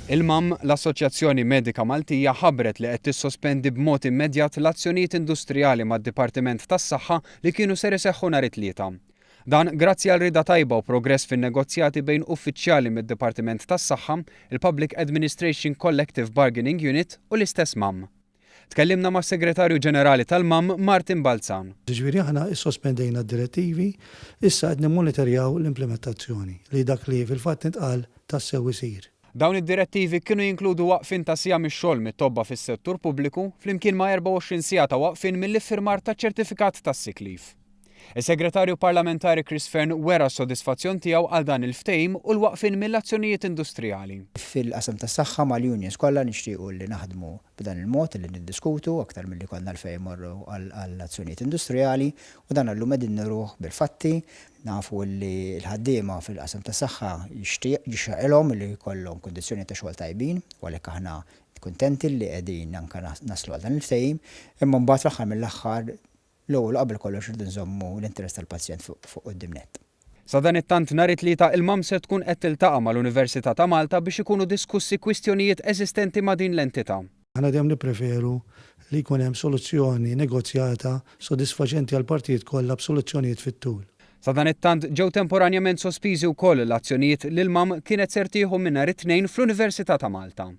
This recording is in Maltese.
Il-MAM, l-Assoċjazzjoni Medika Maltija, ħabbret li qed tissospendi b'mod immedjat l-azzjonijiet industrijali mad-Dipartiment tas-Saħħa li kienu ser iseħħu nhar it-tlieta. Dan grazzi għal rida tajba u progress fin-negozjati bejn uffiċjali mid-Dipartiment tas-Saħħa, il-Public Administration Collective Bargaining Unit u l-istess MAM. Tkellimna mas segretarju ġenerali tal-MAM, Martin Balzan. Ġifieri aħna issospendejna d-direttivi, issa qed nimmonitorjaw l-implementazzjoni li dak li fil-fatt intqal tassew isir. Dawn id-direttivi kienu jinkludu waqfin ta' sija mix-xogħol mit-tobba fis-settur pubbliku flimkien ma' 24 sija ta' waqfin mill-iffirmar ta' ċertifikat ta' sick leave. Is-Segretarju Parlamentari Chris Fern wera s-sodisfazzjon tiegħu għal dan il-ftehim u l-waqfin mill-azzjonijiet industrijali. Fil-qasam tas-saħħa mal-unions kollha nixtiequ li naħdmu b'dan il-mod li niddiskutu aktar milli konna l-fejn morru għall-azzjonijiet industrijali u dan llum qegħdin niruh bil-fatti. Nafu li l-ħaddiema fil-qasam tas-saħħa jixtieqilhom li jkollhom kundizzjoni ta' xogħol tajbin u għalhekk aħna kuntenti li qegħdin anke naslu għal dan il-ftehim, imma mbagħad fl-aħħar mill-aħħar l-ewwel qabel kollox irid nżommu l-interess tal-pazjent fuq qudiemnet. Sa dan it-tant nhar it-tlieta il-MAM se tkun qed tiltaqa' mal-Università ta' Malta biex ikunu diskussi kwistjonijiet eżistenti ma' din l-entità. Aħna dejjem nippreferu li jkun hemm soluzzjoni negozjata sodisfaċenti għall partijiet kollha b'soluzzjonijiet fit-tul. Sa dan it-tant ġew temporanjament sospiżi wkoll l-azzjonijiet li l-MAM kienet ser tieħu minn nhar it-tnejn fl-Università ta' Malta.